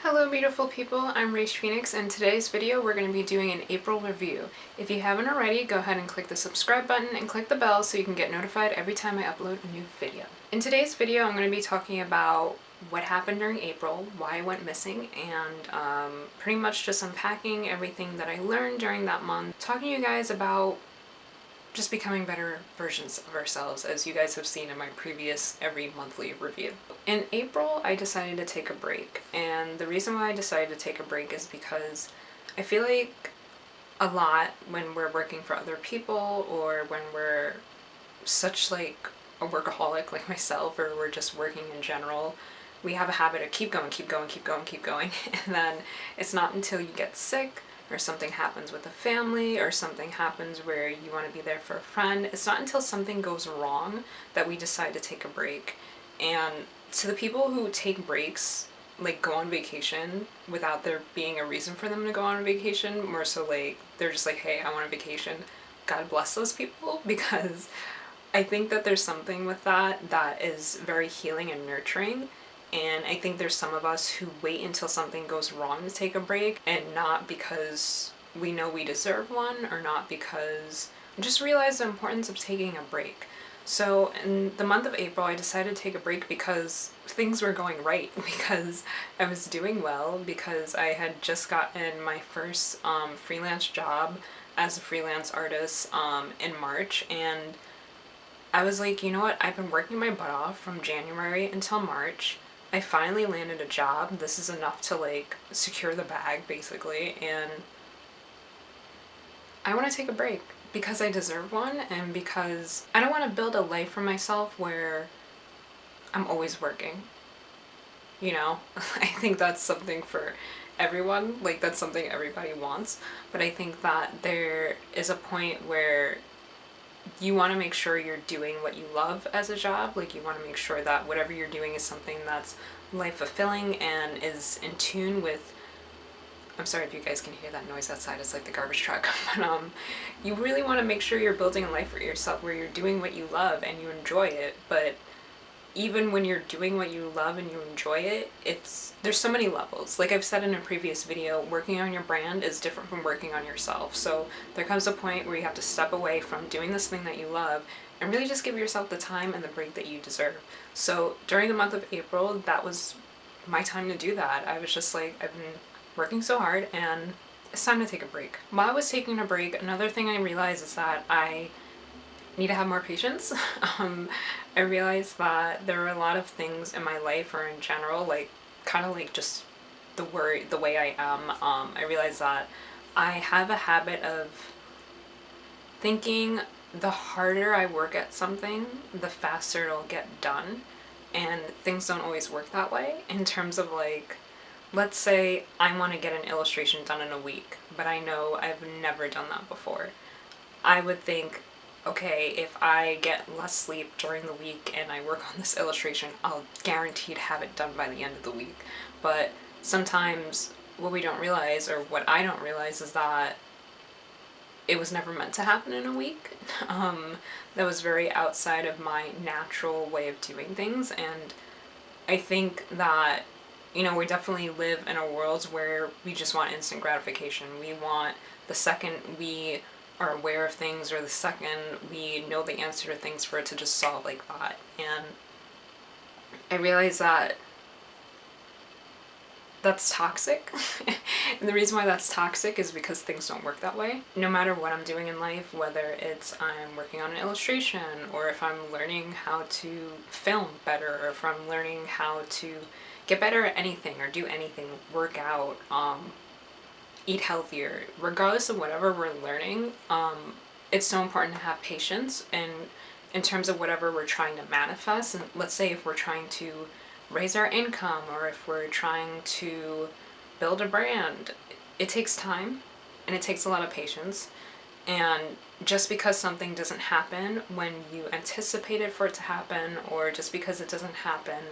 Hello beautiful people, I'm RaishPhoenix, and in today's video we're going to be doing an April review. If you haven't already, go ahead and click the subscribe button and click the bell so you can get notified every time I upload a new video. In today's video I'm going to be talking about what happened during April, why I went missing, and pretty much just unpacking everything that I learned during that month, talking to you guys about just becoming better versions of ourselves, as you guys have seen in my previous every monthly review. In April, I decided to take a break, and the reason why I decided to take a break is because I feel like a lot when we're working for other people, or when we're such like a workaholic like myself, or we're just working in general, we have a habit of keep going, keep going, keep going, keep going, and then it's not until you get sick or something happens with a family, or something happens where you want to be there for a friend. It's not until something goes wrong that we decide to take a break. And to the people who take breaks, like go on vacation without there being a reason for them to go on a vacation, more so like they're just like, hey, I want a vacation, God bless those people, because I think that there's something with that is very healing and nurturing. And I think there's some of us who wait until something goes wrong to take a break, and not because we know we deserve one, or not because just realize the importance of taking a break. So in the month of April, I decided to take a break because things were going right, because I was doing well, because I had just gotten my first freelance job as a freelance artist in March, and I was like, you know what, I've been working my butt off from January until March. I finally landed a job. This is enough to like secure the bag basically, and I want to take a break because I deserve one, and because I don't want to build a life for myself where I'm always working. You know, I think that's something for everyone, like that's something everybody wants, but I think that there is a point where you want to make sure you're doing what you love as a job. Like you want to make sure that whatever you're doing is something that's life fulfilling and is in tune with, I'm sorry if you guys can hear that noise outside, it's like the garbage truck, but you really want to make sure you're building a life for yourself where you're doing what you love and you enjoy it. But even when you're doing what you love and you enjoy it, there's so many levels. Like I've said in a previous video, working on your brand is different from working on yourself. So there comes a point where you have to step away from doing this thing that you love and really just give yourself the time and the break that you deserve. So during the month of April, that was my time to do that. I was just like, I've been working so hard and it's time to take a break. While I was taking a break, another thing I realized is that I need to have more patience. I realized that there are a lot of things in my life, or in general, like kind of like just the way I am. I realized that I have a habit of thinking the harder I work at something, the faster it'll get done, and things don't always work that way. In terms of like, let's say I want to get an illustration done in a week, but I know I've never done that before. I would think, okay, if I get less sleep during the week and I work on this illustration, I'll guarantee to have it done by the end of the week. But sometimes what we don't realize, or what I don't realize, is that it was never meant to happen in a week. That was very outside of my natural way of doing things, and I think that, you know, we definitely live in a world where we just want instant gratification. We want the second we are aware of things, or the second we know the answer to things, for it to just solve like that. And I realize that that's toxic. And the reason why that's toxic is because things don't work that way. No matter what I'm doing in life, whether it's I'm working on an illustration, or if I'm learning how to film better, or if I'm learning how to get better at anything, or do anything, work out, eat healthier, regardless of whatever we're learning, it's so important to have patience. And in terms of whatever we're trying to manifest, and let's say if we're trying to raise our income, or if we're trying to build a brand, it takes time and it takes a lot of patience. And just because something doesn't happen when you anticipated for it to happen, or just because it doesn't happen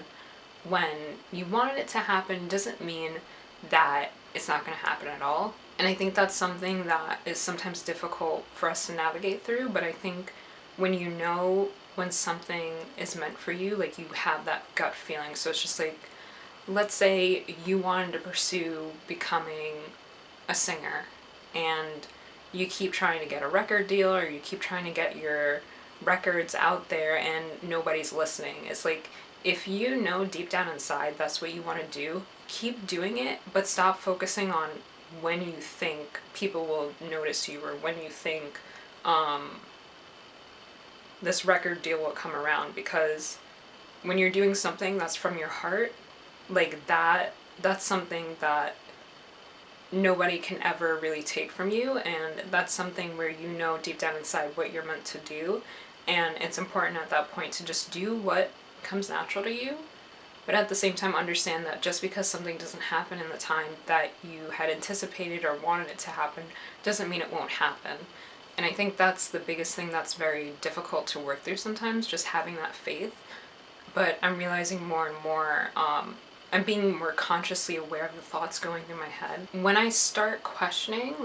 when you wanted it to happen, doesn't mean that it's not going to happen at all. And I think that's something that is sometimes difficult for us to navigate through, but I think when you know when something is meant for you, like you have that gut feeling. So it's just like, let's say you wanted to pursue becoming a singer and you keep trying to get a record deal or you keep trying to get your records out there and nobody's listening. It's like, if you know deep down inside that's what you want to do, keep doing it, but stop focusing on when you think people will notice you or when you think this record deal will come around. Because when you're doing something that's from your heart, like that's something that nobody can ever really take from you, and that's something where you know deep down inside what you're meant to do, and it's important at that point to just do what comes natural to you, but at the same time understand that just because something doesn't happen in the time that you had anticipated or wanted it to happen doesn't mean it won't happen. And I think that's the biggest thing that's very difficult to work through sometimes, just having that faith. But I'm realizing more and more, I'm being more consciously aware of the thoughts going through my head. When I start questioning,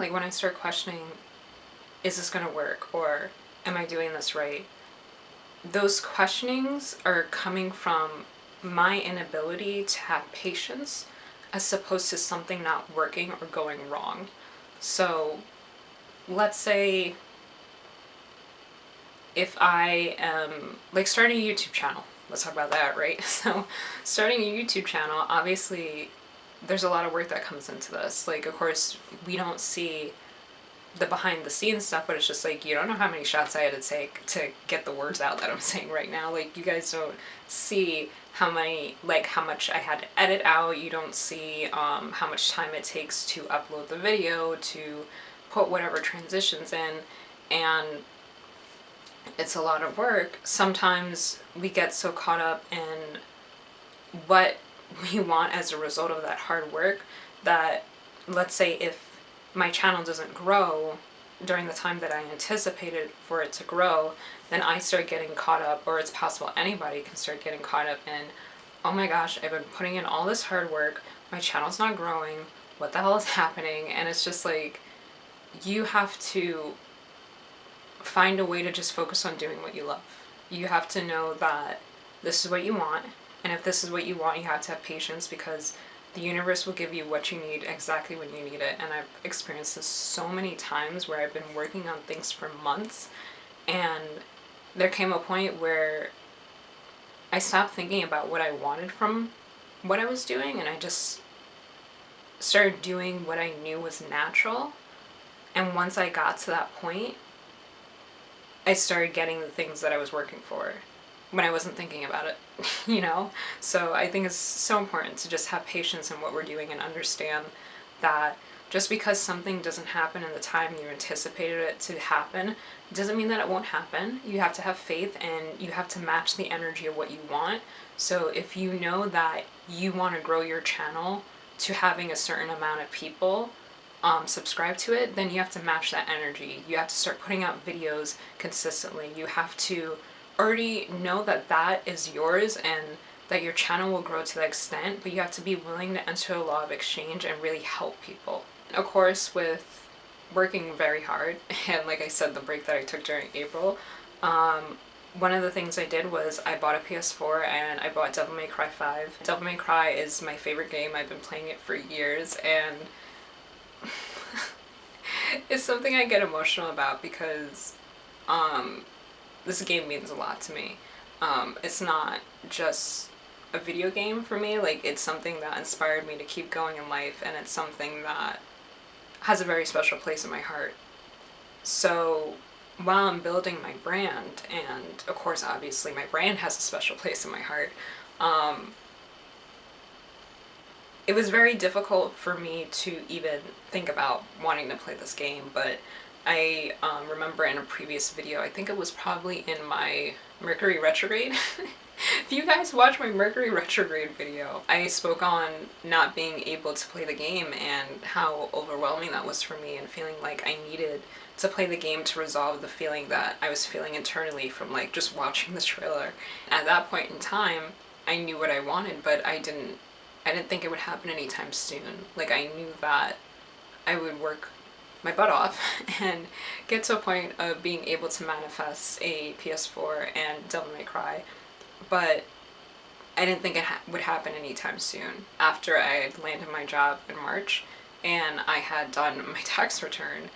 is this gonna work? Or am I doing this right? Those questionings are coming from my inability to have patience as opposed to something not working or going wrong. So let's say if I am like starting a YouTube channel, let's talk about that, right? So starting a YouTube channel, obviously there's a lot of work that comes into this. Like, of course, we don't see the behind the scenes stuff, but it's just like, you don't know how many shots I had to take to get the words out that I'm saying right now. Like, you guys don't see how much I had to edit out. You don't see how much time it takes to upload the video, to put whatever transitions in, and it's a lot of work. Sometimes we get so caught up in what we want as a result of that hard work that, let's say if my channel doesn't grow during the time that I anticipated for it to grow, then I start getting caught up, or it's possible anybody can start getting caught up in, oh my gosh, I've been putting in all this hard work, my channel's not growing, what the hell is happening? And it's just like, you have to find a way to just focus on doing what you love. You have to know that this is what you want, and if this is what you want, you have to have patience, because the universe will give you what you need exactly when you need it. And I've experienced this so many times where I've been working on things for months, and there came a point where I stopped thinking about what I wanted from what I was doing, and I just started doing what I knew was natural. And once I got to that point, I started getting the things that I was working for when I wasn't thinking about it, you know? So I think it's so important to just have patience in what we're doing and understand that just because something doesn't happen in the time you anticipated it to happen doesn't mean that it won't happen. You have to have faith, and you have to match the energy of what you want. So if you know that you want to grow your channel to having a certain amount of people subscribe to it, then you have to match that energy. You have to start putting out videos consistently. You have to already know that that is yours and that your channel will grow to that extent, but you have to be willing to enter a law of exchange and really help people. Of course, with working very hard, and like I said, the break that I took during April, one of the things I did was I bought a PS4 and I bought Devil May Cry 5. Devil May Cry is my favorite game. I've been playing it for years, and it's something I get emotional about because this game means a lot to me. It's not just a video game for me, like it's something that inspired me to keep going in life, and it's something that has a very special place in my heart. So while I'm building my brand, and of course obviously my brand has a special place in my heart, it was very difficult for me to even think about wanting to play this game. But I remember in a previous video, I think it was probably in my Mercury retrograde. If you guys watch my Mercury retrograde video, I spoke on not being able to play the game and how overwhelming that was for me, and feeling like I needed to play the game to resolve the feeling that I was feeling internally from like just watching the trailer. At that point in time, I knew what I wanted, but I didn't think it would happen anytime soon. Like, I knew that I would work my butt off and get to a point of being able to manifest a PS4 and Devil May Cry. But I didn't think it would happen anytime soon. After I had landed my job in March and I had done my tax return,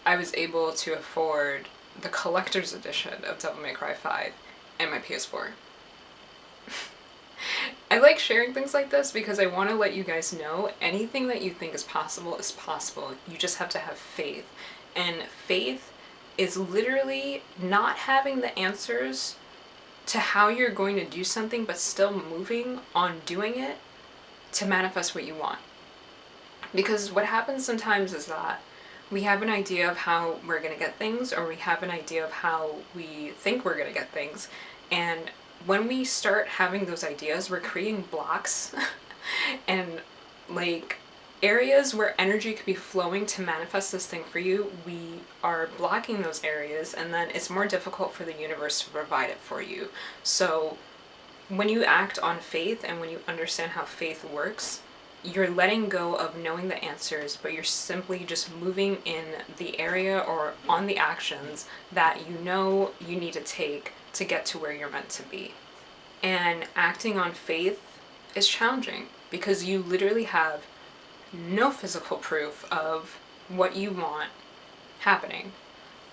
I was able to afford the collector's edition of Devil May Cry 5 and my PS4. I like sharing things like this because I want to let you guys know anything that you think is possible is possible. You just have to have faith. And faith is literally not having the answers to how you're going to do something, but still moving on doing it to manifest what you want. Because what happens sometimes is that we have an idea of how we're going to get things, or we have an idea of how we think we're going to get things, and when we start having those ideas, we're creating blocks and like areas where energy could be flowing to manifest this thing for you. We are blocking those areas, and then it's more difficult for the universe to provide it for you. So when you act on faith and when you understand how faith works, you're letting go of knowing the answers, but you're simply just moving in the area or on the actions that you know you need to take to get to where you're meant to be. And acting on faith is challenging because you literally have no physical proof of what you want happening,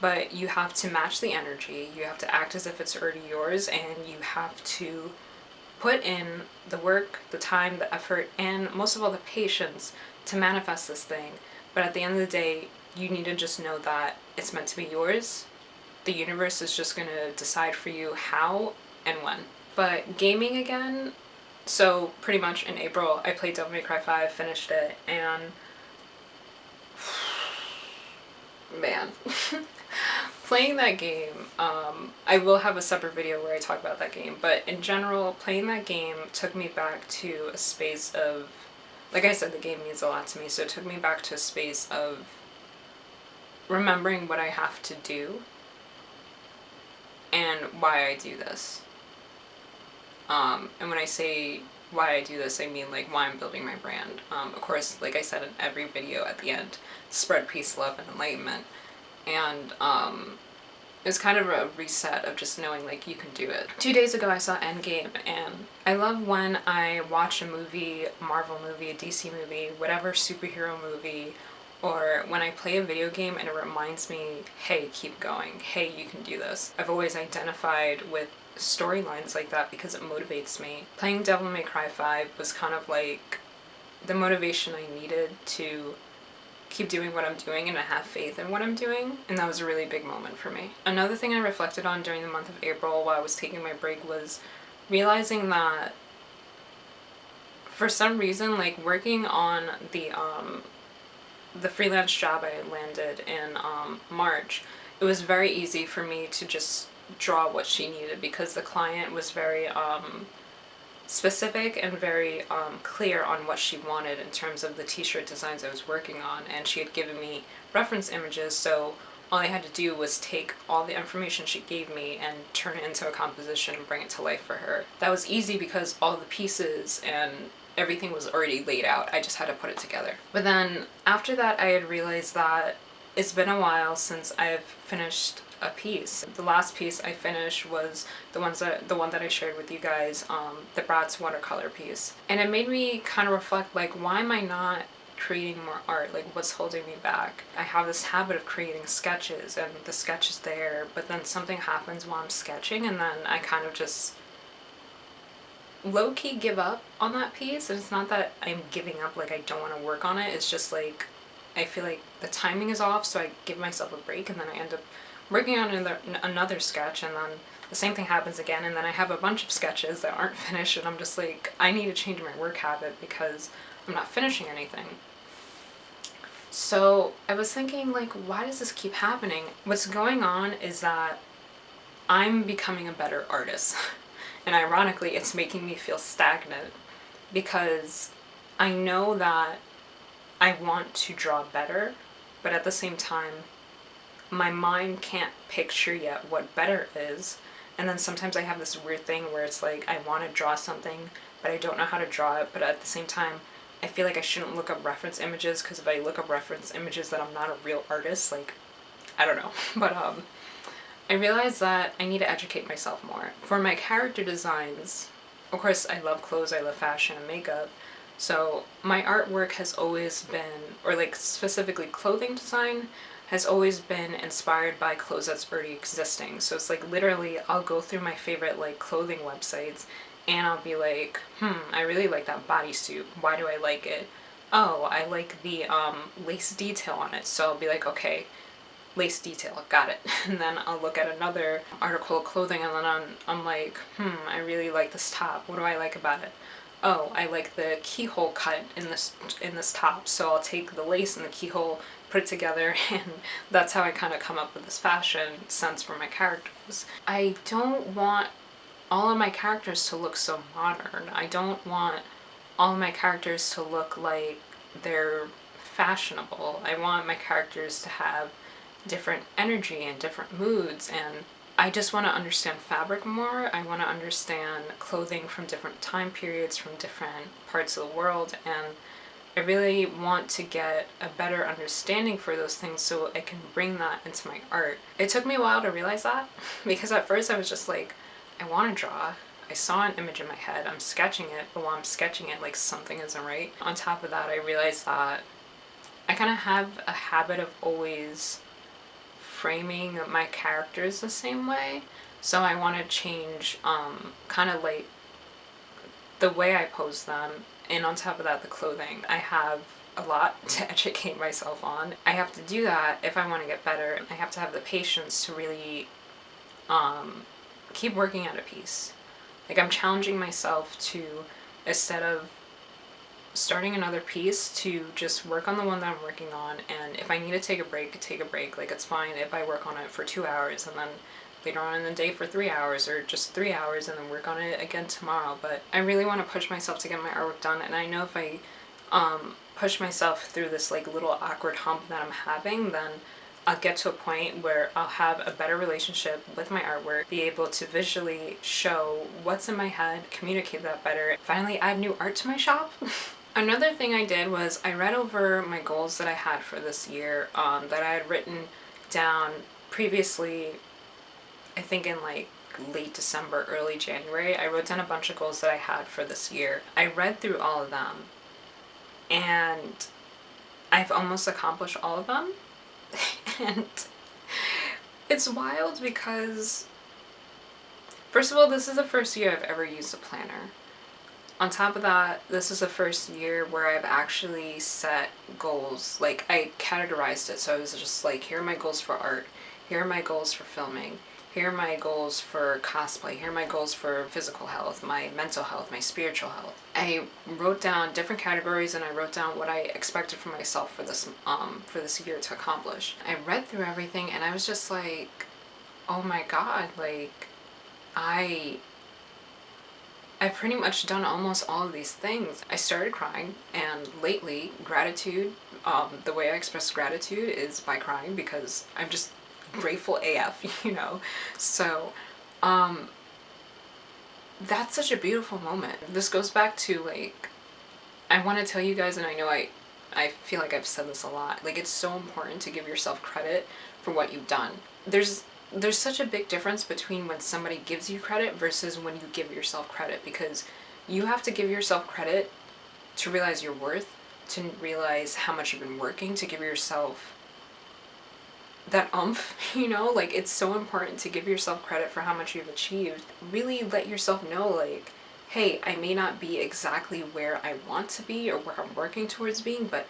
but you have to match the energy, you have to act as if it's already yours, and you have to put in the work, the time, the effort, and most of all the patience to manifest this thing. But at the end of the day, you need to just know that it's meant to be yours. The universe is just going to decide for you how and when. But gaming again, so pretty much in April I played Devil May Cry 5, finished it, and man, playing that game, I will have a separate video where I talk about that game, but in general, playing that game took me back to a space of, like I said, the game means a lot to me, so it took me back to a space of remembering what I have to do and why I do this. And when I say why I do this, I mean like why I'm building my brand. Of course, like I said in every video at the end, spread peace, love, and enlightenment. And it was kind of a reset of just knowing like you can do it. 2 days ago I saw Endgame, and I love when I watch a movie, a Marvel movie, a DC movie, whatever superhero movie, or when I play a video game and it reminds me, hey, keep going, hey, you can do this. I've always identified with storylines like that because it motivates me. Playing Devil May Cry 5 was kind of like the motivation I needed to keep doing what I'm doing and to have faith in what I'm doing, and that was a really big moment for me. Another thing I reflected on during the month of April while I was taking my break was realizing that for some reason, like working on the freelance job I had landed in March, it was very easy for me to just draw what she needed because the client was very specific and very clear on what she wanted in terms of the t-shirt designs I was working on, and she had given me reference images, so all I had to do was take all the information she gave me and turn it into a composition and bring it to life for her. That was easy because all the pieces and everything was already laid out. I just had to put it together. But then after that, I had realized that it's been a while since I've finished a piece. The last piece I finished was the one that I shared with you guys, the Bratz watercolor piece. And it made me kind of reflect, like, why am I not creating more art? Like, what's holding me back? I have this habit of creating sketches, and the sketch is there, but then something happens while I'm sketching, and then I kind of just low-key give up on that piece. And it's not that I'm giving up, like I don't want to work on it, it's just like I feel like the timing is off, so I give myself a break, and then I end up working on another sketch, and then the same thing happens again, and then I have a bunch of sketches that aren't finished, and I'm just like, I need to change my work habit because I'm not finishing anything. So I was thinking, like, why does this keep happening? What's going on is that I'm becoming a better artist. And ironically, it's making me feel stagnant because I know that I want to draw better, but at the same time, my mind can't picture yet what better is. And then sometimes I have this weird thing where it's like I want to draw something, but I don't know how to draw it. But at the same time, I feel like I shouldn't look up reference images, because if I look up reference images, then I'm not a real artist. Like, I don't know. But I realized that I need to educate myself more. For my character designs, of course, I love clothes, I love fashion and makeup. So my artwork has always been, or like specifically clothing design, has always been inspired by clothes that's already existing. So it's like literally I'll go through my favorite like clothing websites and I'll be like, I really like that bodysuit. Why do I like it? Oh, I like the lace detail on it. So I'll be like, okay, lace detail, got it. And then I'll look at another article of clothing and then I'm like, I really like this top. What do I like about it? Oh, I like the keyhole cut in this top. So I'll take the lace and the keyhole, put it together, and that's how I kind of come up with this fashion sense for my characters. I don't want all of my characters to look so modern. I don't want all of my characters to look like they're fashionable. I want my characters to have different energy and different moods, and I just want to understand fabric more. I want to understand clothing from different time periods, from different parts of the world, and I really want to get a better understanding for those things so I can bring that into my art. It took me a while to realize that because at first I was just like, I want to draw. I saw an image in my head, I'm sketching it, but while I'm sketching it, like something isn't right. On top of that, I realized that I kind of have a habit of always framing my characters the same way. So I want to change kind of like the way I pose them, and on top of that, the clothing. I have a lot to educate myself on. I have to do that if I want to get better. I have to have the patience to really keep working at a piece. Like I'm challenging myself to, instead of starting another piece, to just work on the one that I'm working on, and if I need to take a break, take a break. Like it's fine if I work on it for 2 hours and then later on in the day for 3 hours, or just 3 hours and then work on it again tomorrow. But I really want to push myself to get my artwork done, and I know if I push myself through this like little awkward hump that I'm having, then I'll get to a point where I'll have a better relationship with my artwork, be able to visually show what's in my head, communicate that better, finally add new art to my shop. Another thing I did was I read over my goals that I had for this year that I had written down previously, I think in like late December, early January. I wrote down a bunch of goals that I had for this year. I read through all of them and I've almost accomplished all of them. And it's wild because, first of all, this is the first year I've ever used a planner. On top of that, this is the first year where I've actually set goals. Like I categorized it, so I was just like, here are my goals for art, here are my goals for filming, here are my goals for cosplay, here are my goals for physical health, my mental health, my spiritual health. I wrote down different categories and I wrote down what I expected from myself for this year to accomplish. I read through everything and I was just like, oh my god, like I've pretty much done almost all of these things. I started crying, and lately gratitude, the way I express gratitude is by crying because I'm just grateful AF, you know? So that's such a beautiful moment. This goes back to like, I want to tell you guys, and I know I feel like I've said this a lot, like it's so important to give yourself credit for what you've done. There's such a big difference between when somebody gives you credit versus when you give yourself credit, because you have to give yourself credit to realize your worth, to realize how much you've been working, to give yourself that oomph, you know? Like it's so important to give yourself credit for how much you've achieved. Really let yourself know like, hey, I may not be exactly where I want to be or where I'm working towards being, but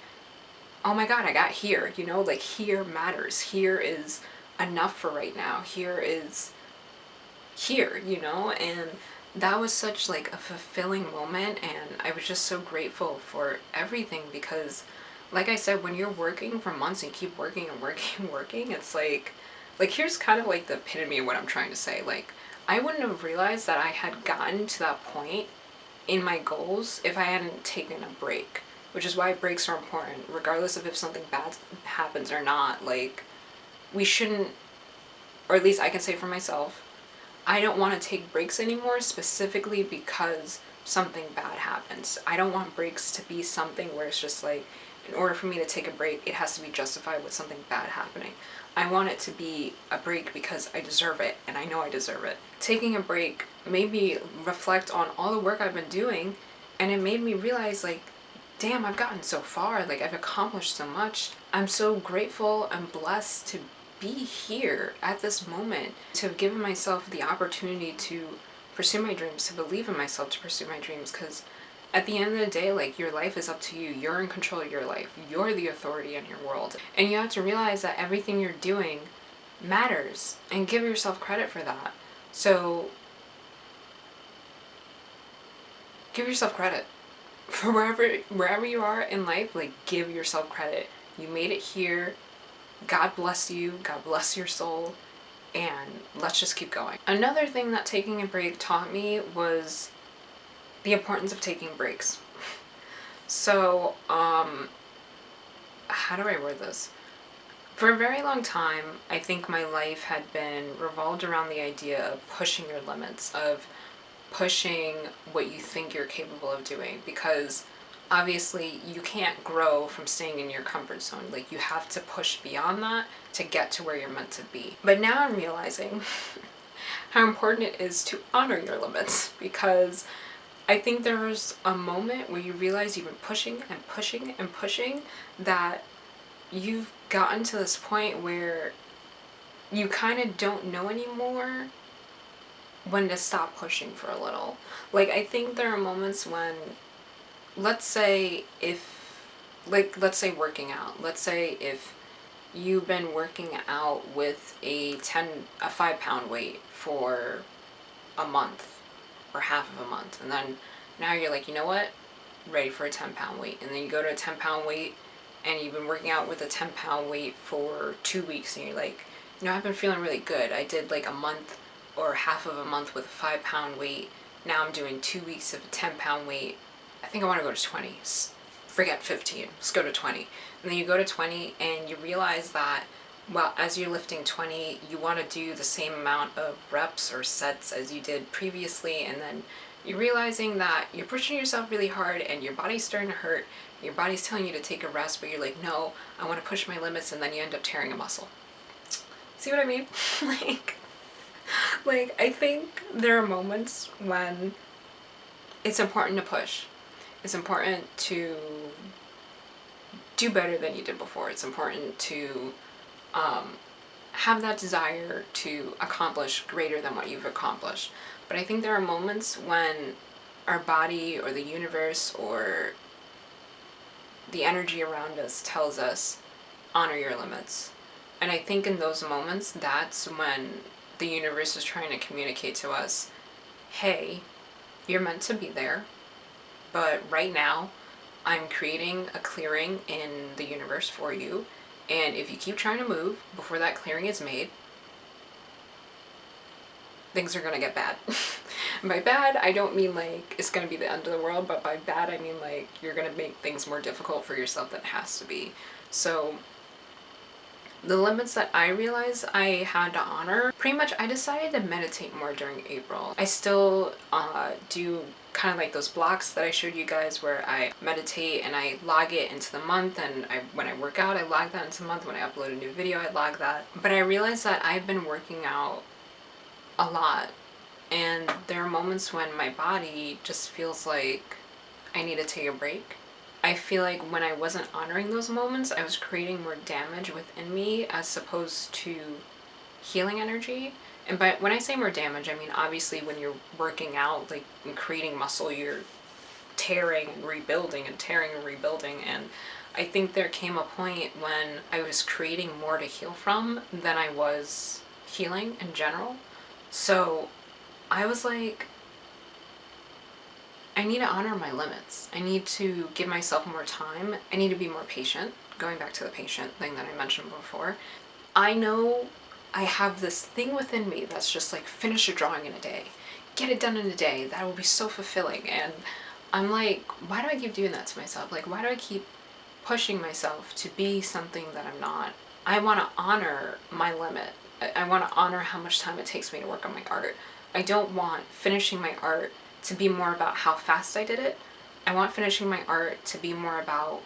oh my god, I got here, you know? Like here matters. Here is enough for right now. Here is here, you know? And that was such like a fulfilling moment, and I was just so grateful for everything because like I said, when you're working for months and keep working and working and working, it's like here's kind of like the epitome of what I'm trying to say. Like I wouldn't have realized that I had gotten to that point in my goals if I hadn't taken a break, which is why breaks are important regardless of if something bad happens or not. Like we shouldn't, or at least I can say for myself, I don't want to take breaks anymore specifically because something bad happens. I don't want breaks to be something where it's just like, in order for me to take a break, it has to be justified with something bad happening. I want it to be a break because I deserve it, and I know I deserve it. Taking a break made me reflect on all the work I've been doing, and it made me realize, like, damn, I've gotten so far. Like, I've accomplished so much. I'm so grateful and blessed to be here at this moment, to have given myself the opportunity to pursue my dreams, to believe in myself to pursue my dreams, because at the end of the day, like, your life is up to you. You're in control of your life. You're the authority in your world. And you have to realize that everything you're doing matters, and give yourself credit for that. So give yourself credit for wherever you are in life. Like, give yourself credit. You made it here. God bless you. God bless your soul. And let's just keep going. Another thing that taking a break taught me was the importance of taking breaks. So, how do I word this? For a very long time, I think my life had been revolved around the idea of pushing your limits, of pushing what you think you're capable of doing, because obviously you can't grow from staying in your comfort zone. Like, you have to push beyond that to get to where you're meant to be. But now I'm realizing how important it is to honor your limits, because I think there's a moment where you realize you've been pushing and pushing and pushing, that you've gotten to this point where you kind of don't know anymore when to stop pushing for a little. Like, I think there are moments when, let's say working out. Let's say if you've been working out with a 5-pound weight for a month or half of a month, and then now you're like, you know what, ready for a 10-pound weight. And then you go to a 10-pound weight, and you've been working out with a 10-pound weight for 2 weeks, and you're like, you know, I've been feeling really good. I did like a month or half of a month with a 5-pound weight. Now I'm doing 2 weeks of a 10-pound weight. I think I want to go to 20. Forget 15. Let's go to 20. And then you go to 20, and you realize that, well, as you're lifting 20, you want to do the same amount of reps or sets as you did previously, and then you're realizing that you're pushing yourself really hard and your body's starting to hurt. Your body's telling you to take a rest, but you're like, no, I want to push my limits, and then you end up tearing a muscle. See what I mean? like, I think there are moments when it's important to push. It's important to do better than you did before. It's important to have that desire to accomplish greater than what you've accomplished. But I think there are moments when our body or the universe or the energy around us tells us, honor your limits. And I think in those moments, that's when the universe is trying to communicate to us, hey, you're meant to be there, but right now I'm creating a clearing in the universe for you, and if you keep trying to move before that clearing is made, things are gonna get bad. And by bad, I don't mean like it's gonna be the end of the world, but by bad, I mean like you're gonna make things more difficult for yourself than it has to be. So the limits that I realized I had to honor, pretty much I decided to meditate more during April. I still do kind of like those blocks that I showed you guys where I meditate and I log it into the month, and when I work out, I log that into the month. When I upload a new video, I log that. But I realized that I've been working out a lot, and there are moments when my body just feels like I need to take a break. I feel like when I wasn't honoring those moments, I was creating more damage within me as opposed to healing energy. And when I say more damage, I mean obviously when you're working out, like creating muscle, you're tearing and rebuilding and tearing and rebuilding. And I think there came a point when I was creating more to heal from than I was healing in general. So I was like, I need to honor my limits. I need to give myself more time. I need to be more patient. Going back to the patient thing that I mentioned before. I know I have this thing within me that's just like, finish a drawing in a day. Get it done in a day. That will be so fulfilling. And I'm like, why do I keep doing that to myself? Like, why do I keep pushing myself to be something that I'm not? I want to honor my limit. I want to honor how much time it takes me to work on my art. I don't want finishing my art to be more about how fast I did it. I want finishing my art to be more about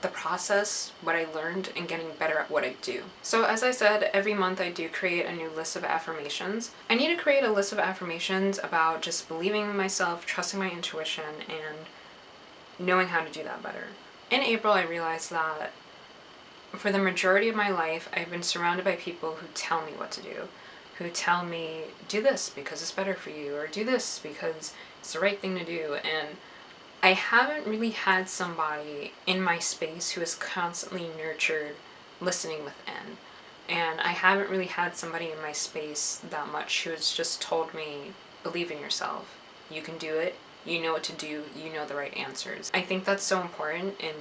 the process, what I learned, and getting better at what I do. So as I said, every month I do create a new list of affirmations. I need to create a list of affirmations about just believing in myself, trusting my intuition, and knowing how to do that better. In April, I realized that for the majority of my life, I've been surrounded by people who tell me what to do, who tell me, do this because it's better for you, or do this because it's the right thing to do. And I haven't really had somebody in my space who has constantly nurtured listening within. And I haven't really had somebody in my space that much who has just told me, believe in yourself, you can do it, you know what to do, you know the right answers. I think that's so important, and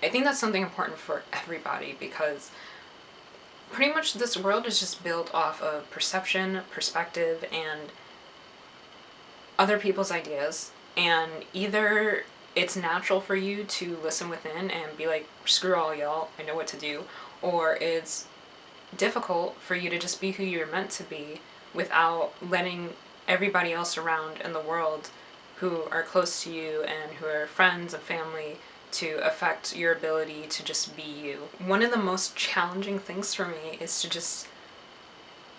I think that's something important for everybody, because pretty much this world is just built off of perception, perspective, and other people's ideas. And either it's natural for you to listen within and be like, screw all y'all, I know what to do, or it's difficult for you to just be who you're meant to be without letting everybody else around in the world who are close to you and who are friends and family to affect your ability to just be you. One of the most challenging things for me is to just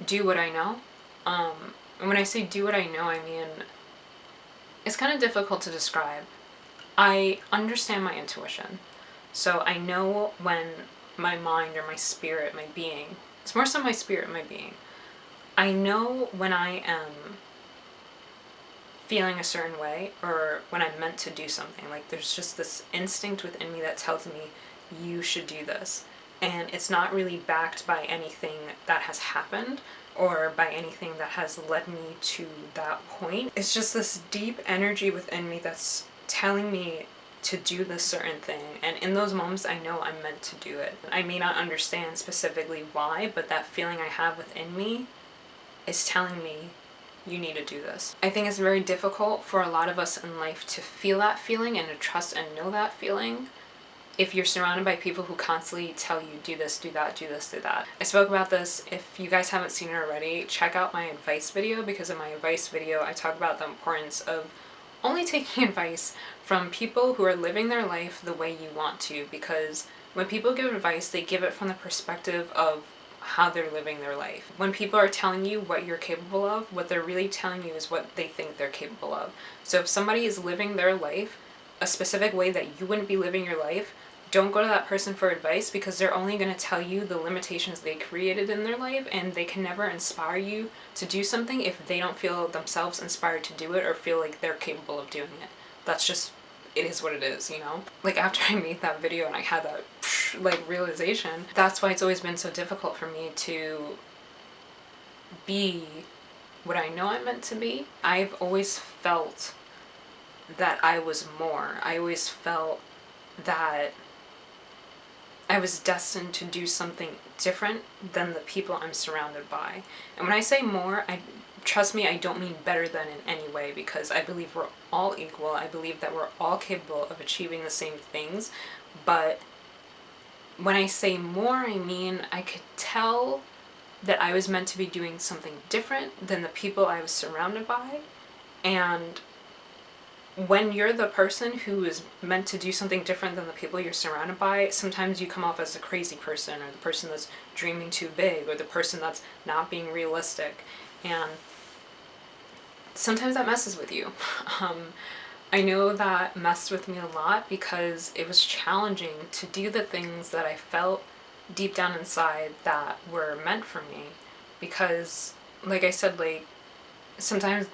do what I know. And when I say do what I know, I mean, it's kind of difficult to describe. I understand my intuition. So I know when my mind or my spirit, my being, it's more so my spirit, my being, I know when I am feeling a certain way or when I'm meant to do something. Like there's just this instinct within me that tells me you should do this. And it's not really backed by anything that has happened or by anything that has led me to that point. It's just this deep energy within me that's telling me to do this certain thing, and in those moments I know I'm meant to do it. I may not understand specifically why, but that feeling I have within me is telling me you need to do this. I think it's very difficult for a lot of us in life to feel that feeling and to trust and know that feeling if you're surrounded by people who constantly tell you do this, do that, do this, do that. I spoke about this. If you guys haven't seen it already, check out my advice video, because in my advice video I talk about the importance of only taking advice from people who are living their life the way you want to, because when people give advice, they give it from the perspective of how they're living their life. When people are telling you what you're capable of, what they're really telling you is what they think they're capable of. So if somebody is living their life a specific way that you wouldn't be living your life, don't go to that person for advice, because they're only going to tell you the limitations they created in their life, and they can never inspire you to do something if they don't feel themselves inspired to do it or feel like they're capable of doing it. That's just, it is what it is, you know? Like after I made that video and I had that like realization, that's why it's always been so difficult for me to be what I know I'm meant to be. I've always felt that I was more. I always felt that I was destined to do something different than the people I'm surrounded by. And when I say more, trust me, I don't mean better than in any way, because I believe we're all equal. I believe that we're all capable of achieving the same things. But when I say more, I mean I could tell that I was meant to be doing something different than the people I was surrounded by. And when you're the person who is meant to do something different than the people you're surrounded by, sometimes you come off as a crazy person, or the person that's dreaming too big, or the person that's not being realistic. And sometimes that messes with you. I know that messed with me a lot, because it was challenging to do the things that I felt deep down inside that were meant for me. Because, like I said, like, sometimes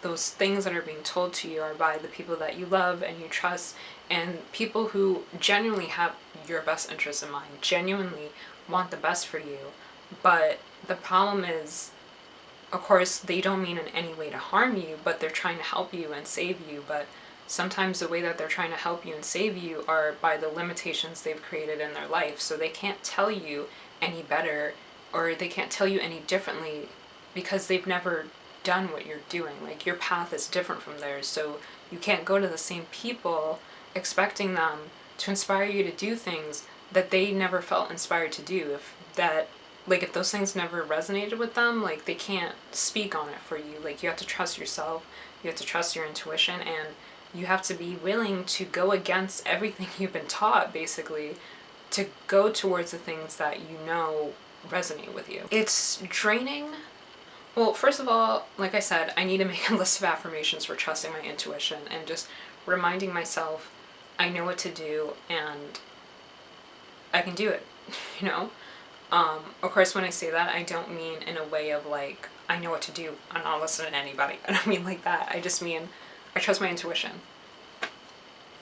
those things that are being told to you are by the people that you love and you trust, and people who genuinely have your best interests in mind, genuinely want the best for you. But the problem is, of course, they don't mean in any way to harm you, but they're trying to help you and save you. But sometimes the way that they're trying to help you and save you are by the limitations they've created in their life. So they can't tell you any better, or they can't tell you any differently, because they've never done what you're doing. Like, your path is different from theirs, so you can't go to the same people expecting them to inspire you to do things that they never felt inspired to do. If those things never resonated with them, like, they can't speak on it for you. Like, you have to trust yourself, you have to trust your intuition, and you have to be willing to go against everything you've been taught, basically, to go towards the things that you know resonate with you. It's draining. Well, first of all, like I said, I need to make a list of affirmations for trusting my intuition and just reminding myself I know what to do and I can do it, you know? Of course, when I say that, I don't mean in a way of like, I know what to do, I'm not listening to anybody. I don't mean like that. I just mean, I trust my intuition.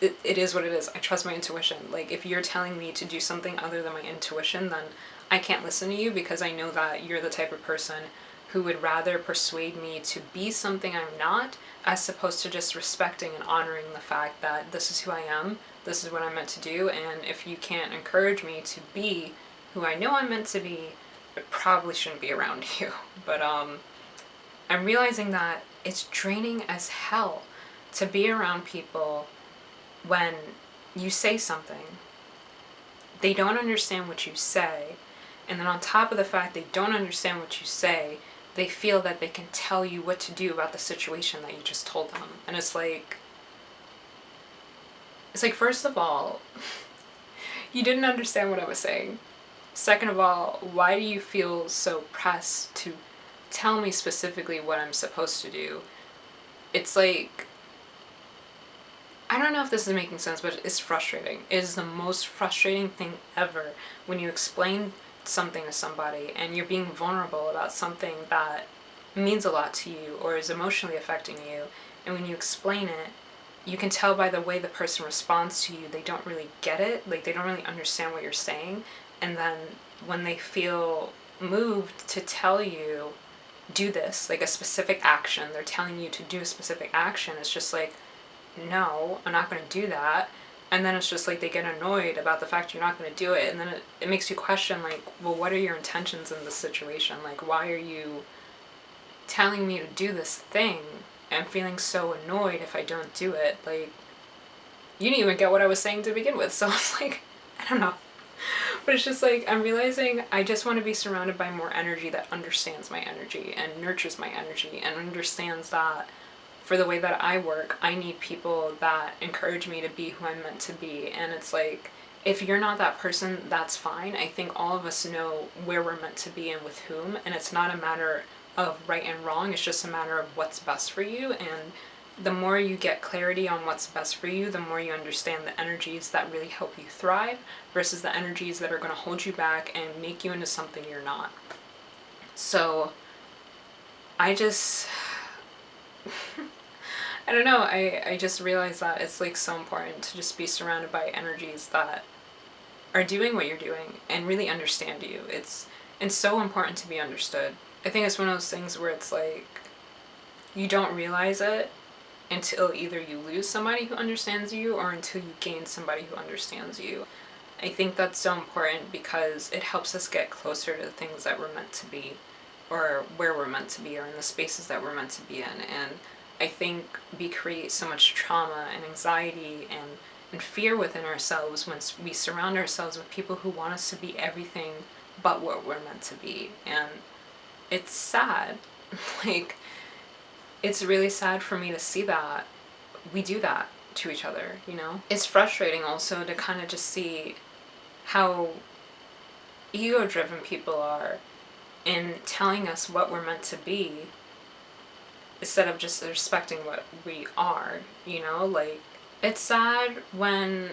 It is what it is. I trust my intuition. Like, if you're telling me to do something other than my intuition, then I can't listen to you, because I know that you're the type of person who would rather persuade me to be something I'm not, as opposed to just respecting and honoring the fact that this is who I am, this is what I'm meant to do, and if you can't encourage me to be who I know I'm meant to be, I probably shouldn't be around you. But I'm realizing that it's draining as hell to be around people when you say something, they don't understand what you say, and then on top of the fact they don't understand what you say, they feel that they can tell you what to do about the situation that you just told them. And it's like, first of all, you didn't understand what I was saying. Second of all, why do you feel so pressed to tell me specifically what I'm supposed to do? It's like, I don't know if this is making sense, but it's frustrating. It is the most frustrating thing ever when you explain something to somebody and you're being vulnerable about something that means a lot to you or is emotionally affecting you, and when you explain it, you can tell by the way the person responds to you, they don't really get it, like they don't really understand what you're saying, and then when they feel moved to tell you, do this, like a specific action, they're telling you to do a specific action, it's just like, no, I'm not going to do that. And then it's just like they get annoyed about the fact you're not going to do it, and then it makes you question, like, well, what are your intentions in this situation? Like, why are you telling me to do this thing and feeling so annoyed if I don't do it? Like, you didn't even get what I was saying to begin with. So it's like, I don't know. But it's just like, I'm realizing I just want to be surrounded by more energy that understands my energy and nurtures my energy and understands that for the way that I work, I need people that encourage me to be who I'm meant to be. And it's like, if you're not that person, that's fine. I think all of us know where we're meant to be and with whom, and it's not a matter of right and wrong, it's just a matter of what's best for you. And the more you get clarity on what's best for you, the more you understand the energies that really help you thrive versus the energies that are going to hold you back and make you into something you're not. So I just I don't know, I just realized that it's like so important to just be surrounded by energies that are doing what you're doing and really understand you. It's so important to be understood. I think it's one of those things where it's like, you don't realize it until either you lose somebody who understands you or until you gain somebody who understands you. I think that's so important because it helps us get closer to the things that we're meant to be, or where we're meant to be, or in the spaces that we're meant to be in. And I think we create so much trauma and anxiety and fear within ourselves when we surround ourselves with people who want us to be everything but what we're meant to be. And it's sad. Like, it's really sad for me to see that we do that to each other, you know? It's frustrating also to kind of just see how ego-driven people are in telling us what we're meant to be instead of just respecting what we are, you know? Like, it's sad when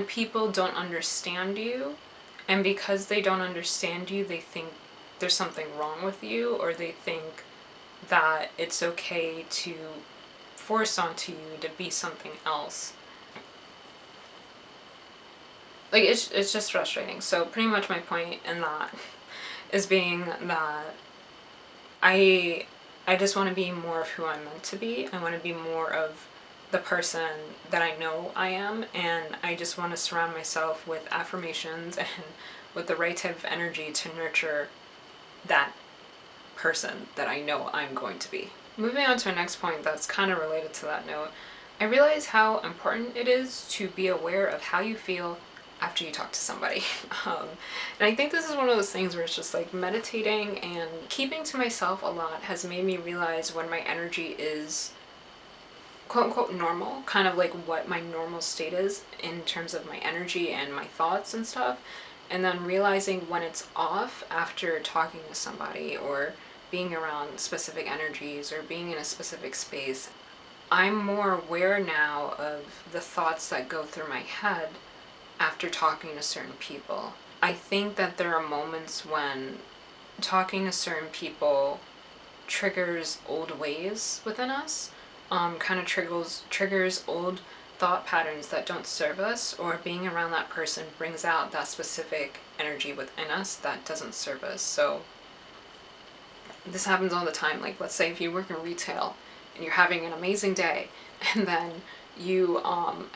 people don't understand you, and because they don't understand you, they think there's something wrong with you, or they think that it's okay to force onto you to be something else. Like, it's just frustrating. So pretty much my point in that is being that I just want to be more of who I'm meant to be. I want to be more of the person that I know I am, and I just want to surround myself with affirmations and with the right type of energy to nurture that person that I know I'm going to be. Moving on to our next point that's kind of related to that note, I realize how important it is to be aware of how you feel after you talk to somebody. And I think this is one of those things where it's just like meditating and keeping to myself a lot has made me realize when my energy is quote unquote normal, kind of like what my normal state is in terms of my energy and my thoughts and stuff. And then realizing when it's off after talking to somebody or being around specific energies or being in a specific space. I'm more aware now of the thoughts that go through my head after talking to certain people. I think that there are moments when talking to certain people triggers old ways within us, kind of triggers old thought patterns that don't serve us, or being around that person brings out that specific energy within us that doesn't serve us. So this happens all the time. Like, let's say if you work in retail and you're having an amazing day, and then you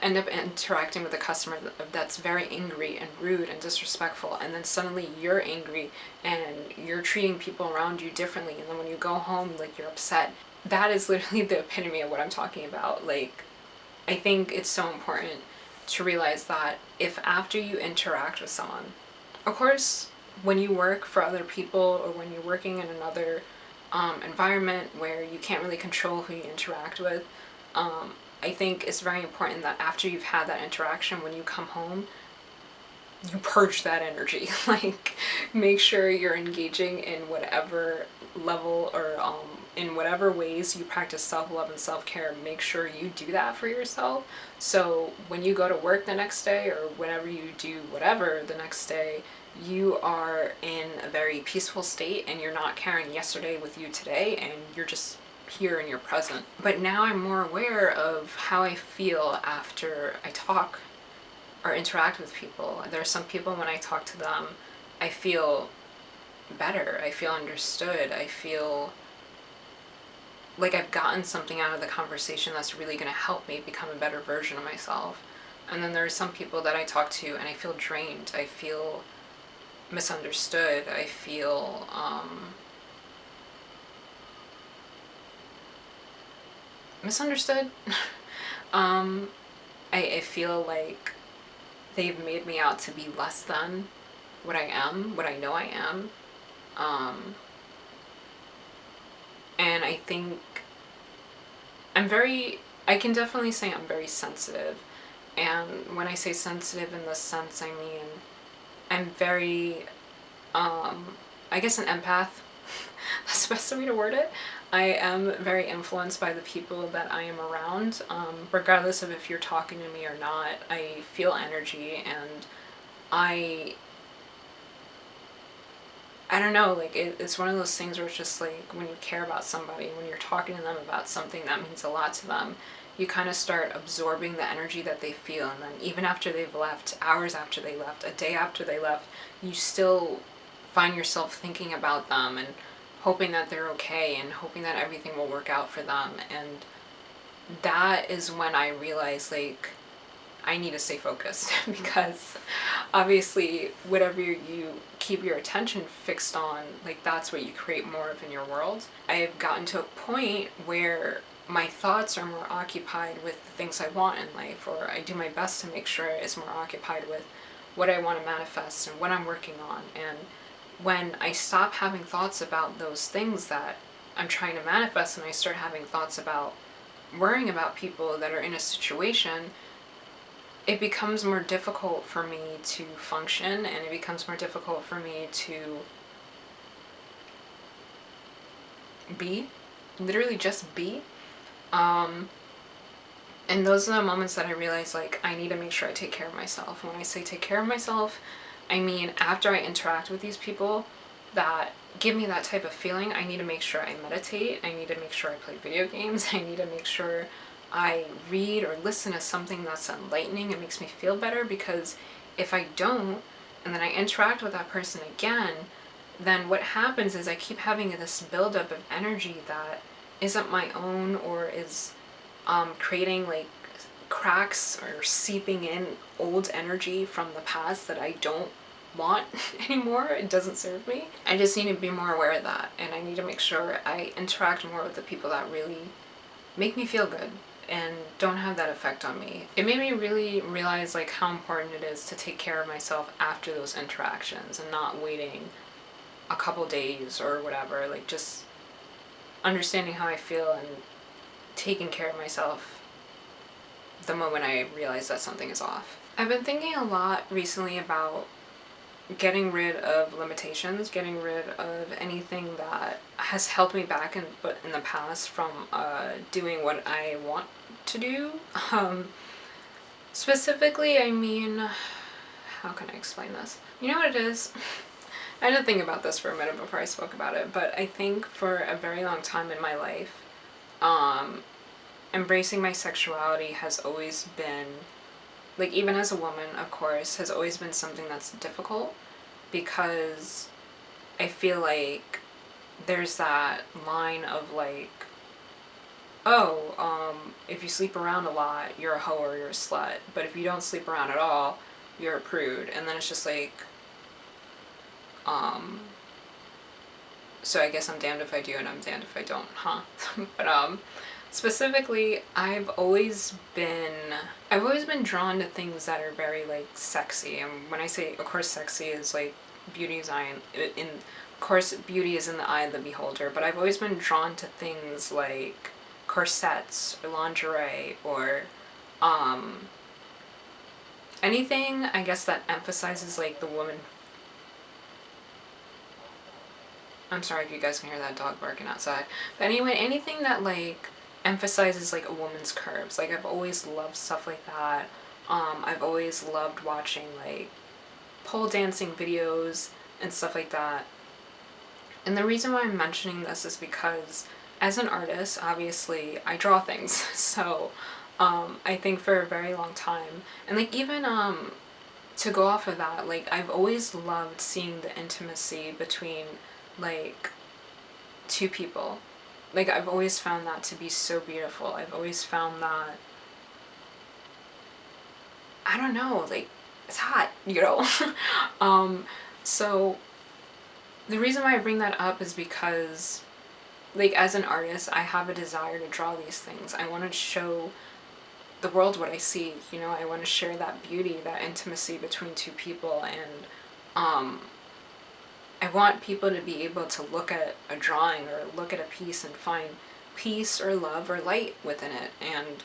end up interacting with a customer that's very angry and rude and disrespectful, and then suddenly you're angry and you're treating people around you differently, and then when you go home, like, you're upset. That is literally the epitome of what I'm talking about. Like, I think it's so important to realize that if after you interact with someone, of course, when you work for other people or when you're working in another environment where you can't really control who you interact with, I think it's very important that after you've had that interaction, when you come home, you purge that energy. Like, make sure you're engaging in whatever level or in whatever ways you practice self-love and self-care. Make sure you do that for yourself, so when you go to work the next day or whenever you do whatever the next day, you are in a very peaceful state and you're not carrying yesterday with you today, and you're just here in your present. But now I'm more aware of how I feel after I talk or interact with people. There are some people, when I talk to them, I feel better, I feel understood, I feel like I've gotten something out of the conversation that's really going to help me become a better version of myself. And then there are some people that I talk to and I feel drained, I feel misunderstood, I feel misunderstood. I feel like they've made me out to be less than what I am, what I know I am. And I think I can definitely say I'm very sensitive. And when I say sensitive in this sense, I mean, I'm very, I guess an empath. That's the best way to word it. I am very influenced by the people that I am around, regardless of if you're talking to me or not. I feel energy, and I don't know, like, it's one of those things where it's just like, when you care about somebody, when you're talking to them about something that means a lot to them, you kind of start absorbing the energy that they feel. And then even after they've left, hours after they left, a day after they left, you still find yourself thinking about them and hoping that they're okay and hoping that everything will work out for them. And that is when I realized, like, I need to stay focused because obviously whatever you keep your attention fixed on, like, that's what you create more of in your world. I've gotten to a point where my thoughts are more occupied with the things I want in life, or I do my best to make sure it's more occupied with what I want to manifest and what I'm working on. And when I stop having thoughts about those things that I'm trying to manifest, and I start having thoughts about worrying about people that are in a situation, it becomes more difficult for me to function, and it becomes more difficult for me to be, literally just be. And those are the moments that I realize, like, I need to make sure I take care of myself. When I say take care of myself, I mean after I interact with these people that give me that type of feeling, I need to make sure I meditate, I need to make sure I play video games, I need to make sure I read or listen to something that's enlightening and makes me feel better. Because if I don't, and then I interact with that person again, then what happens is I keep having this buildup of energy that isn't my own, or is creating like cracks or seeping in old energy from the past that I don't want anymore. It doesn't serve me. I just need to be more aware of that, and I need to make sure I interact more with the people that really make me feel good. and don't have that effect on me. It made me really realize like how important it is to take care of myself after those interactions and not waiting a couple days or whatever, like just understanding how I feel and taking care of myself the moment I realize that something is off. I've been thinking a lot recently about getting rid of limitations, getting rid of anything that has held me back in the past from doing what I want to do. Specifically, I mean, how can I explain this? You know what it is? I had to think about this for a minute before I spoke about it, but I think for a very long time in my life, embracing my sexuality has always been, like, even as a woman, of course, has always been something that's difficult, because I feel like there's that line of like, oh, if you sleep around a lot, you're a hoe or you're a slut, but if you don't sleep around at all, you're a prude. And then it's just like, so I guess I'm damned if I do and I'm damned if I don't, huh? But specifically, I've always been drawn to things that are very like sexy. And when I say, of course, sexy is like beauty's eye, of course beauty is in the eye of the beholder, but I've always been drawn to things like corsets or lingerie or anything, I guess, that emphasizes like the woman. I'm sorry if you guys can hear that dog barking outside. But anyway, anything that like emphasizes like a woman's curves. Like I've always loved stuff like that. I've always loved watching like pole dancing videos and stuff like that. And the reason why I'm mentioning this is because as an artist, obviously, I draw things. So I think for a very long time, and like even to go off of that, like I've always loved seeing the intimacy between like two people. Like I've always found that to be so beautiful. I've always found that, I don't know, like it's hot, you know? So the reason why I bring that up is because like as an artist, I have a desire to draw these things. I want to show the world what I see, you know? I want to share that beauty, that intimacy between two people, and I want people to be able to look at a drawing or look at a piece and find peace or love or light within it. And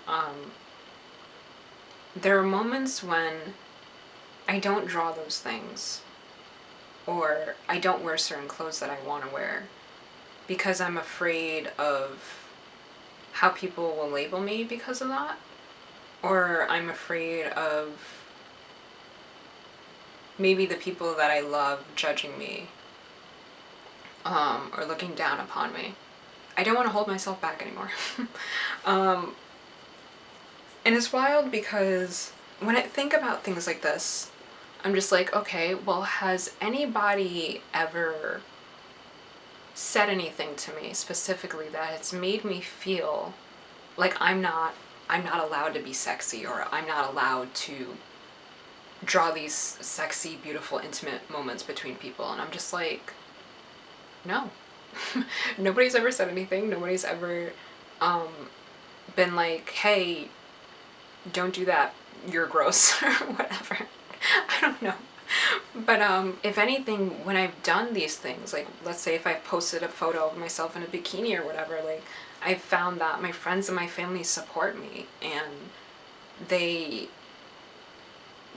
there are moments when I don't draw those things, or I don't wear certain clothes that I want to wear because I'm afraid of how people will label me because of that, or I'm afraid of maybe the people that I love judging me, or looking down upon me. I don't want to hold myself back anymore. And it's wild because when I think about things like this, I'm just like, okay, well, has anybody ever said anything to me specifically that has made me feel like I'm not allowed to be sexy, or I'm not allowed to draw these sexy, beautiful, intimate moments between people? And I'm just like, no. Nobody's ever said anything. Nobody's ever been like, hey, don't do that, you're gross, or whatever. I don't know. But if anything, when I've done these things, like let's say if I posted a photo of myself in a bikini or whatever, like I've found that my friends and my family support me, and they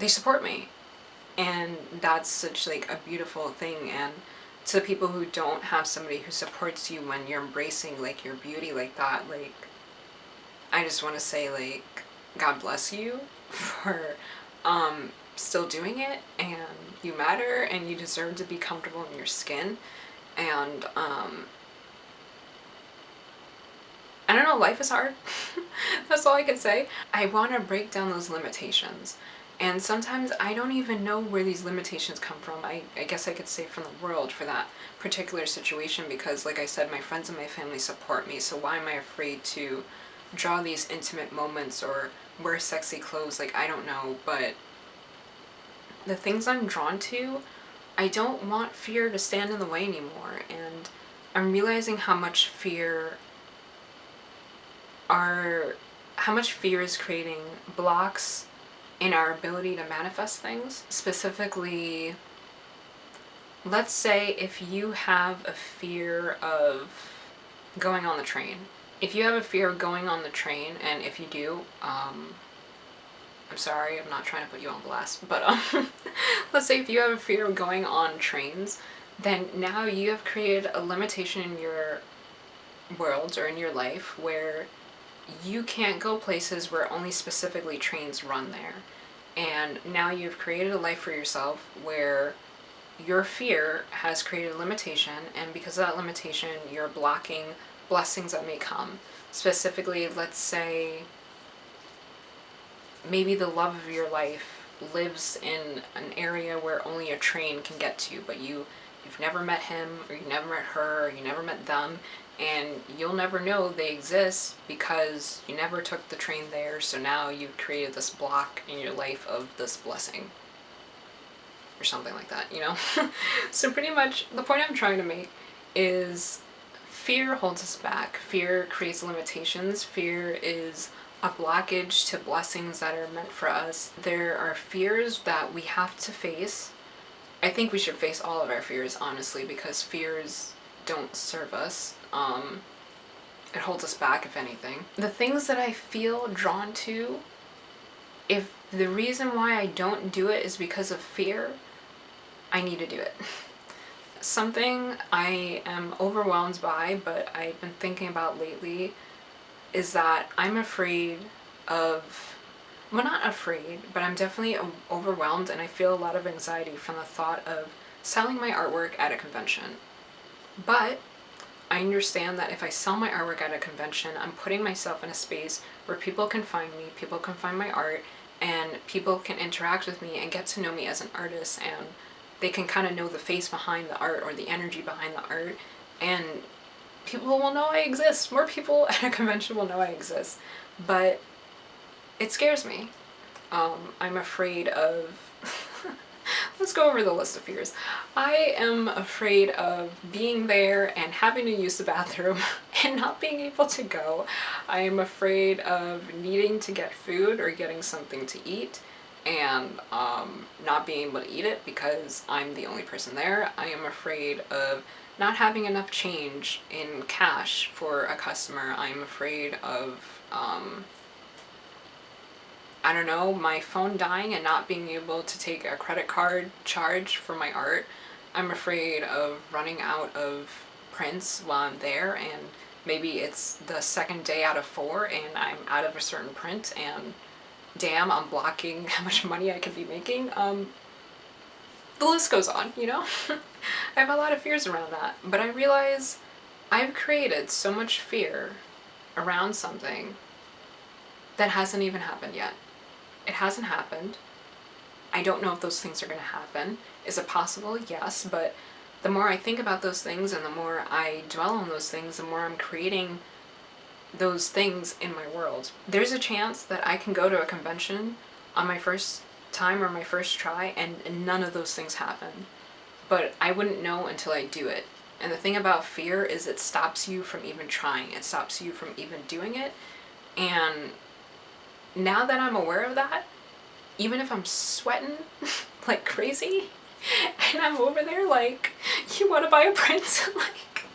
support me, and that's such like a beautiful thing. And to people who don't have somebody who supports you when you're embracing like your beauty like that, like I just want to say, like, God bless you for still doing it, and you matter, and you deserve to be comfortable in your skin. And I don't know, life is hard. That's all I can say. I want to break down those limitations, and sometimes I don't even know where these limitations come from. I guess I could say from the world for that particular situation, because like I said, my friends and my family support me, so why am I afraid to draw these intimate moments or wear sexy clothes? Like, I don't know, but the things I'm drawn to, I don't want fear to stand in the way anymore. And I'm realizing how much fear our how much fear is creating blocks in our ability to manifest things. Specifically, let's say if you have a fear of going on the train. If you have a fear of going on the train, and if you do, I'm sorry, I'm not trying to put you on blast, but let's say if you have a fear of going on trains, then now you have created a limitation in your world or in your life where you can't go places where only specifically trains run there. And now you've created a life for yourself where your fear has created a limitation, and because of that limitation, you're blocking blessings that may come. Specifically, let's say maybe the love of your life lives in an area where only a train can get to, but you've never met him, or you never met her, or you never met them, and you'll never know they exist because you never took the train there. So now you've created this block in your life of this blessing or something like that, you know? So pretty much the point I'm trying to make is fear holds us back. Fear creates limitations. Fear is a blockage to blessings that are meant for us. There are fears that we have to face. I think we should face all of our fears, honestly, because fears don't serve us. It holds us back, if anything. The things that I feel drawn to, if the reason why I don't do it is because of fear, I need to do it. Something I am overwhelmed by, but I've been thinking about lately, is that I'm afraid of, well, not afraid, but I'm definitely overwhelmed, and I feel a lot of anxiety from the thought of selling my artwork at a convention. But I understand that if I sell my artwork at a convention, I'm putting myself in a space where people can find me, people can find my art, and people can interact with me and get to know me as an artist, and they can kind of know the face behind the art or the energy behind the art, and people will know I exist. More people at a convention will know I exist. But it scares me. I'm afraid of... Let's go over the list of fears. I am afraid of being there and having to use the bathroom and not being able to go. I am afraid of needing to get food or getting something to eat and not being able to eat it because I'm the only person there. I am afraid of not having enough change in cash for a customer. I'm afraid of I don't know, my phone dying and not being able to take a credit card charge for my art. I'm afraid of running out of prints while I'm there, and maybe it's the second day out of 4 and I'm out of a certain print, and damn, I'm blocking how much money I could be making. The list goes on, you know? I have a lot of fears around that, but I realize I've created so much fear around something that hasn't even happened yet. It hasn't happened. I don't know if those things are going to happen. Is it possible? Yes, but the more I think about those things and the more I dwell on those things, the more I'm creating those things in my world. There's a chance that I can go to a convention on my first time or my first try and none of those things happen. But I wouldn't know until I do it. And the thing about fear is it stops you from even trying. It stops you from even doing it. And now that I'm aware of that, even if I'm sweating like crazy and I'm over there like, you want to buy a print? Like,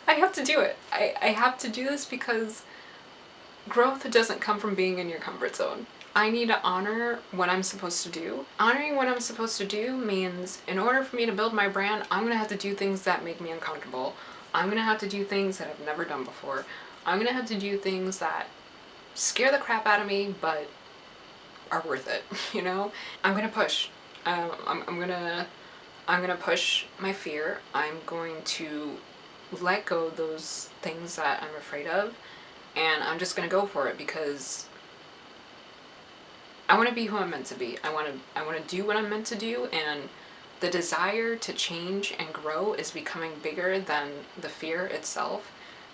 I have to do it. I have to do this because growth doesn't come from being in your comfort zone. I need to honor what I'm supposed to do. Honoring what I'm supposed to do means in order for me to build my brand, I'm going to have to do things that make me uncomfortable. I'm going to have to do things that I've never done before. I'm going to have to do things that scare the crap out of me, but are worth it, you know? I'm gonna push. I'm gonna push my fear. I'm going to let go of those things that I'm afraid of, and I'm just gonna go for it because I want to be who I'm meant to be. I want to do what I'm meant to do, and the desire to change and grow is becoming bigger than the fear itself.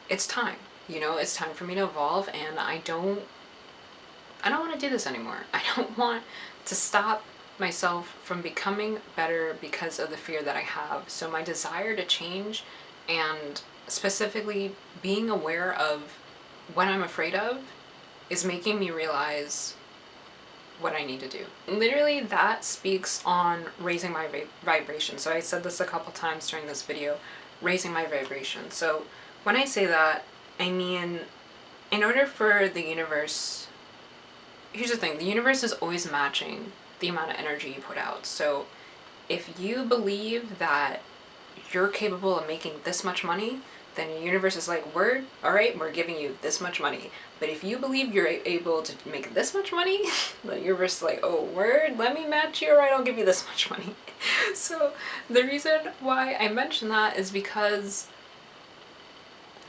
It's time. You know, it's time for me to evolve, and I don't want to do this anymore. I don't want to stop myself from becoming better because of the fear that I have. So my desire to change, and specifically being aware of what I'm afraid of, is making me realize what I need to do. Literally, that speaks on raising my vibration. So I said this a couple times during this video, raising my vibration. So when I say that, I mean, in order for the universe, here's the thing, the universe is always matching the amount of energy you put out. So if you believe that you're capable of making this much money, then the universe is like, word, all right, we're giving you this much money. But if you believe you're able to make this much money, the universe is like, oh, word, let me match you, all right, I'll give you this much money. So the reason why I mention that is because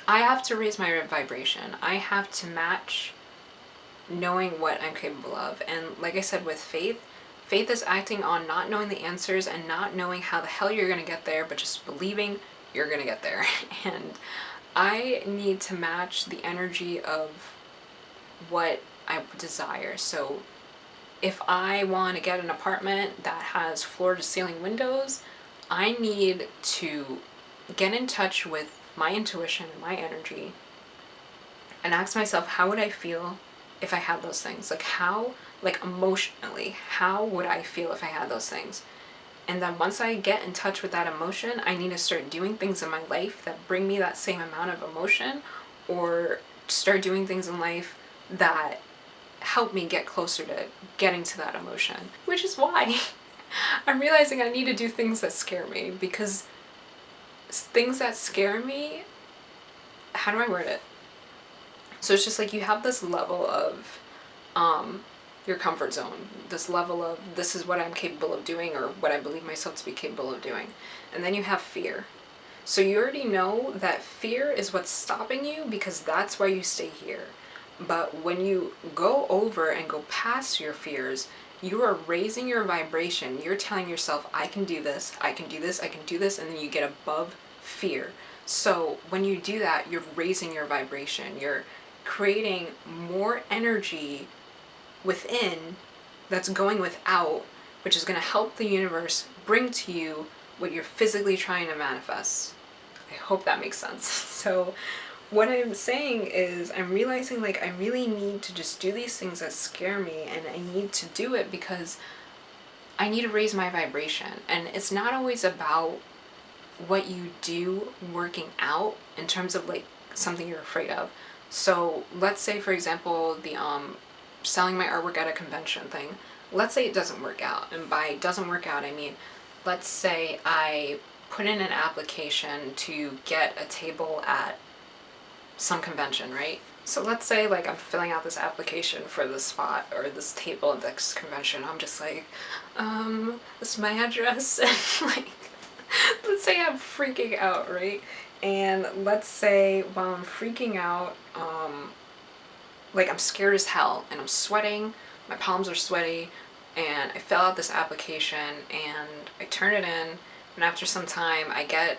I have to raise my vibration. I have to match knowing what I'm capable of. And like I said, with faith, faith is acting on not knowing the answers and not knowing how the hell you're gonna get there, but just believing you're gonna get there. And I need to match the energy of what I desire. So if I want to get an apartment that has floor to ceiling windows, I need to get in touch with my intuition and my energy and ask myself, how would I feel if I had those things? Like how, like emotionally, how would I feel if I had those things? And then once I get in touch with that emotion, I need to start doing things in my life that bring me that same amount of emotion, or start doing things in life that help me get closer to getting to that emotion. Which is why I'm realizing I need to do things that scare me, because things that scare me, how do I word it? So it's just like you have this level of your comfort zone, this level of this is what I'm capable of doing, or what I believe myself to be capable of doing. And then you have fear. So you already know that fear is what's stopping you, because that's why you stay here. But when you go over and go past your fears, you are raising your vibration. You're telling yourself, I can do this, I can do this, I can do this, and then you get above fear. So when you do that, you're raising your vibration. You're creating more energy within that's going without, which is going to help the universe bring to you what you're physically trying to manifest. I hope that makes sense. So what I'm saying is I'm realizing like I really need to just do these things that scare me, and I need to do it because I need to raise my vibration. And it's not always about what you do working out in terms of like something you're afraid of. So let's say, for example, the selling my artwork at a convention thing. Let's say it doesn't work out. And by doesn't work out, I mean, let's say I put in an application to get a table at some convention, right? So let's say like I'm filling out this application for this spot or this table at this convention. I'm just like, this is my address. And like, let's say I'm freaking out, right? And let's say while I'm freaking out, like I'm scared as hell and I'm sweating, my palms are sweaty, and I fill out this application and I turn it in, and after some time I get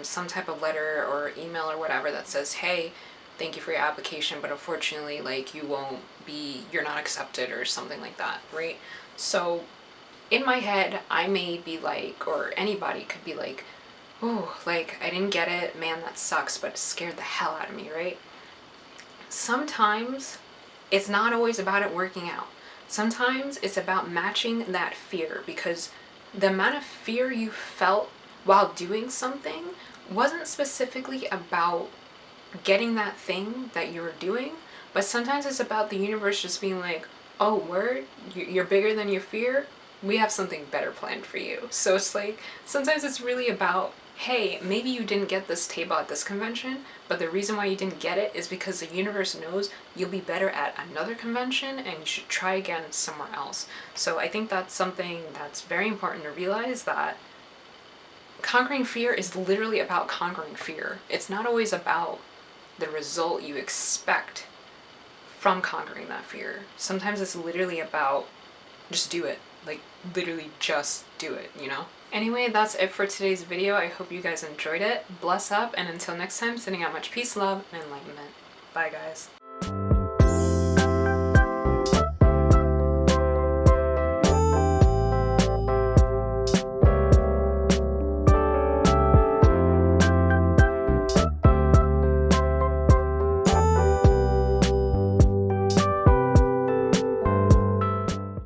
some type of letter or email or whatever that says, hey, thank you for your application, but unfortunately like you're not accepted, or something like that, right? So in my head I may be like, or anybody could be like, oh, like I didn't get it, man, that sucks, but it scared the hell out of me, right? Sometimes it's not always about it working out. Sometimes it's about matching that fear, because the amount of fear you felt while doing something wasn't specifically about getting that thing that you were doing, but sometimes it's about the universe just being like, oh, word, you're bigger than your fear, we have something better planned for you. So it's like, sometimes it's really about, hey, maybe you didn't get this table at this convention, but the reason why you didn't get it is because the universe knows you'll be better at another convention and you should try again somewhere else. So I think that's something that's very important to realize, that conquering fear is literally about conquering fear. It's not always about the result you expect from conquering that fear. Sometimes it's literally about just do it. Like literally just do it, you know? Anyway, that's it for today's video. I hope you guys enjoyed it. Bless up, and until next time, sending out much peace, love, and enlightenment. Bye guys.